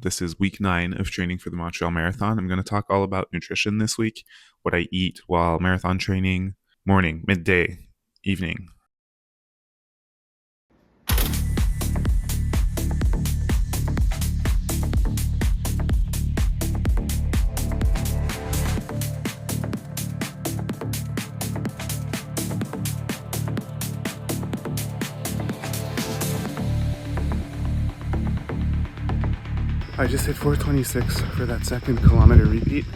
This is week 9 of training for the Montreal Marathon. I'm going to talk all about nutrition this week, what I eat while marathon training, morning, midday, evening. I just hit 426 for that second kilometer repeat.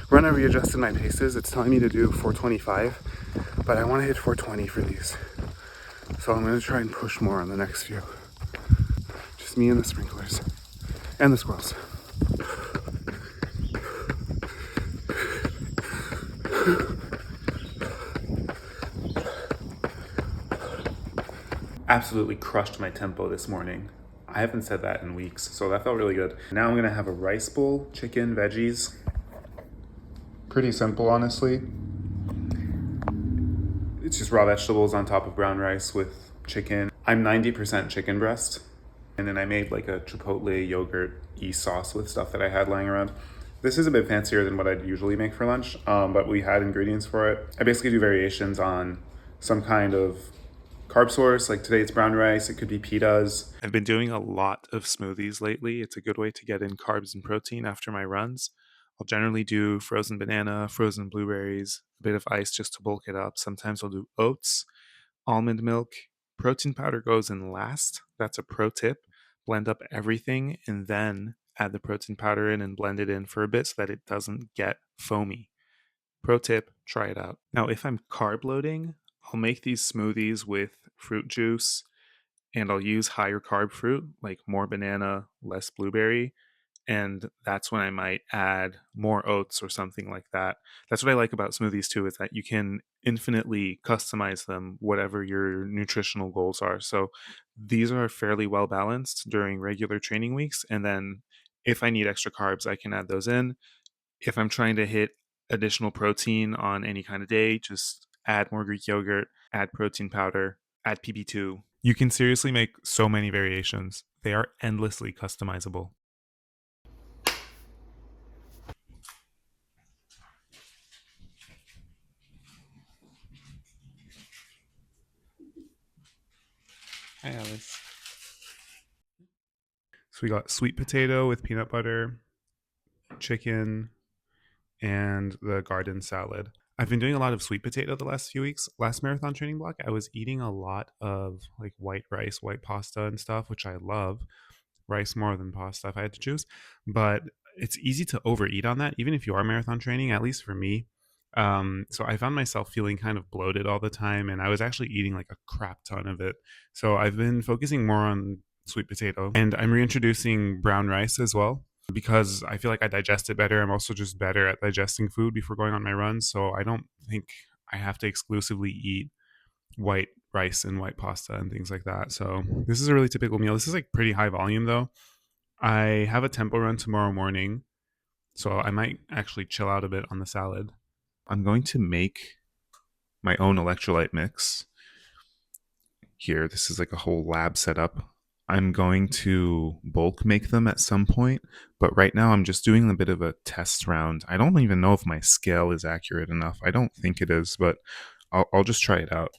When I readjusted my paces, it's telling me to do 425, but I want to hit 420 for these. So I'm going to try and push more on the next few. Just me and the sprinklers and the squirrels. Absolutely crushed my tempo this morning. I haven't said that in weeks, so that felt really good. Now I'm gonna have a rice bowl, chicken, veggies. Pretty simple, honestly. It's just raw vegetables on top of brown rice with chicken. I'm 90% chicken breast. And then I made like a chipotle yogurt-y sauce with stuff that I had lying around. This is a bit fancier than what I'd usually make for lunch, but we had ingredients for it. I basically do variations on some kind of carb source. Like today it's brown rice, it could be pitas. I've been doing a lot of smoothies lately. It's a good way to get in carbs and protein after my runs. I'll generally do frozen banana, frozen blueberries, a bit of ice just to bulk it up. Sometimes I'll do oats, almond milk. Protein powder goes in last. That's a pro tip. Blend up everything and then add the protein powder in and blend it in for a bit so that it doesn't get foamy. Pro tip, try it out. Now, if I'm carb loading, I'll make these smoothies with fruit juice and I'll use higher carb fruit, like more banana, less blueberry. And that's when I might add more oats or something like that. That's what I like about smoothies too, is that you can infinitely customize them, whatever your nutritional goals are. So these are fairly well balanced during regular training weeks. And then if I need extra carbs, I can add those in. If I'm trying to hit additional protein on any kind of day, just add more Greek yogurt, add protein powder, add PB2. You can seriously make so many variations. They are endlessly customizable. Hi, Alice. So we got sweet potato with peanut butter, chicken, and the garden salad. I've been doing a lot of sweet potato the last few weeks. Last marathon training block, I was eating a lot of like white rice, white pasta and stuff, which I love. Rice more than pasta if I had to choose. But it's easy to overeat on that, even if you are marathon training, at least for me. So I found myself feeling kind of bloated all the time, and I was actually eating like a crap ton of it. So I've been focusing more on sweet potato, and I'm reintroducing brown rice as well because I feel like I digest it better. I'm also just better at digesting food before going on my runs, so I don't think I have to exclusively eat white rice and white pasta and things like that. So this is a really typical meal. This is like pretty high volume though. I have a tempo run tomorrow morning, so I might actually chill out a bit on the salad. I'm going to make my own electrolyte mix here. This is like a whole lab setup. I'm going to bulk make them at some point, but right now I'm just doing a bit of a test round. I don't even know if my scale is accurate enough. I don't think it is, but I'll just try it out.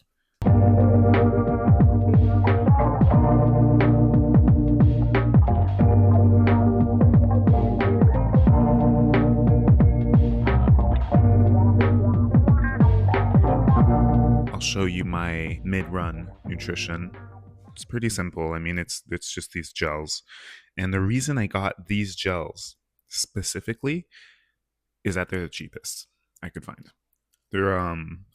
I'll show you my mid-run nutrition. It's pretty simple. I mean, it's just these gels. And the reason I got these gels specifically is that they're the cheapest I could find. They're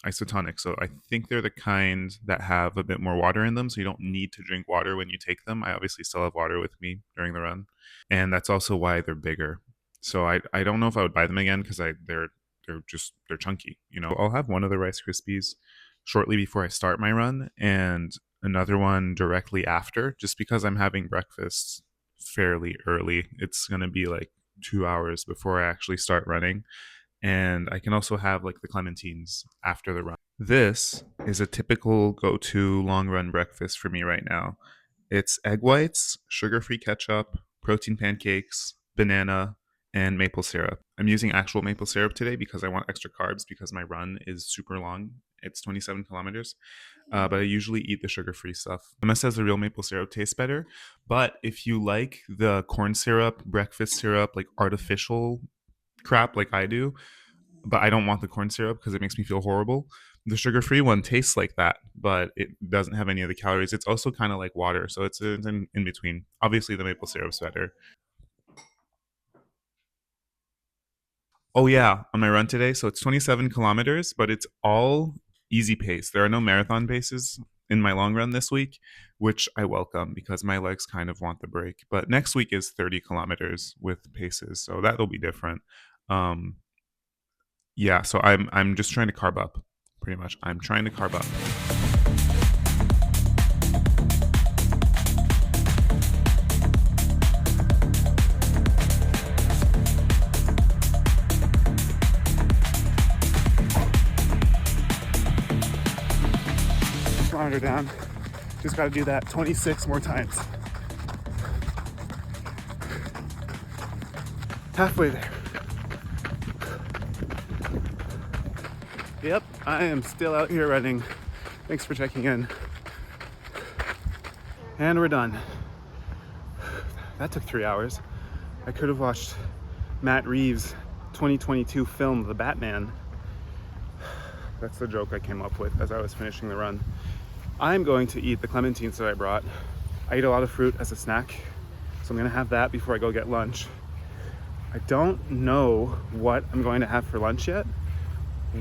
isotonic, so I think they're the kind that have a bit more water in them, so you don't need to drink water when you take them. I obviously still have water with me during the run, and that's also why they're bigger. So I don't know if I would buy them again because they're chunky. You know, I'll have one of the Rice Krispies shortly before I start my run, and another one directly after, just because I'm having breakfast fairly early. It's gonna be like 2 hours before I actually start running, and I can also have like the clementines after the run. This is a typical go-to long run breakfast for me right now. It's egg whites, sugar-free ketchup, protein pancakes, banana, and maple syrup. I'm using actual maple syrup today because I want extra carbs because my run is super long. It's 27 kilometers, but I usually eat the sugar-free stuff. MS says the real maple syrup tastes better, but if you like the corn syrup, breakfast syrup, like artificial crap like I do, but I don't want the corn syrup because it makes me feel horrible. The sugar-free one tastes like that, but it doesn't have any of the calories. It's also kind of like water, so it's in between. Obviously, the maple syrup's better. Oh yeah, on my run today, so it's 27 kilometers, but it's all easy pace. There are no marathon paces in my long run this week, which I welcome because my legs kind of want the break. But next week is 30 kilometers with paces, so that'll be different. Um, yeah, so I'm just trying to carb up, pretty much. I'm trying to carb up. Kilometer down. Just got to do that 26 more times. Halfway there. Yep, I am still out here running. Thanks for checking in. And we're done. That took 3 hours. I could have watched Matt Reeves' 2022 film, The Batman. That's the joke I came up with as I was finishing the run. I'm going to eat the clementines that I brought. I eat a lot of fruit as a snack, so I'm gonna have that before I go get lunch. I don't know what I'm going to have for lunch yet.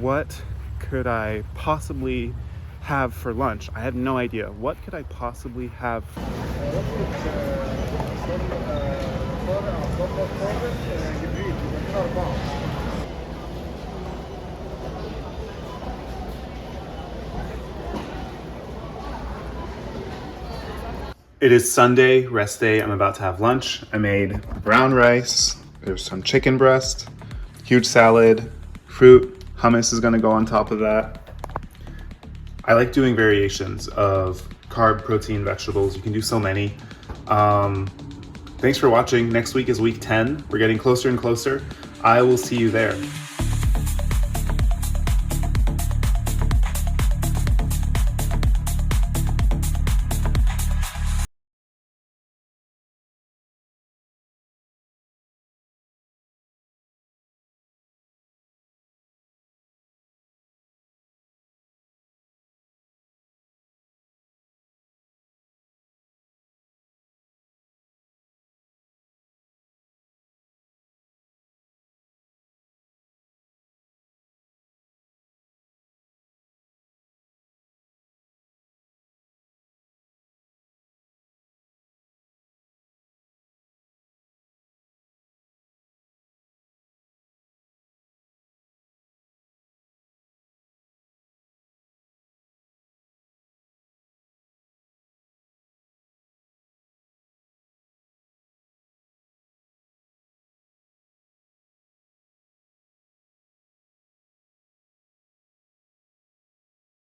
What could I possibly have for lunch? I have no idea. What could I possibly have? It is Sunday, rest day. I'm about to have lunch. I made brown rice. There's some chicken breast, huge salad, fruit, hummus is gonna go on top of that. I like doing variations of carb, protein, vegetables. You can do so many. Thanks for watching. Next week is week 10. We're getting closer and closer. I will see you there.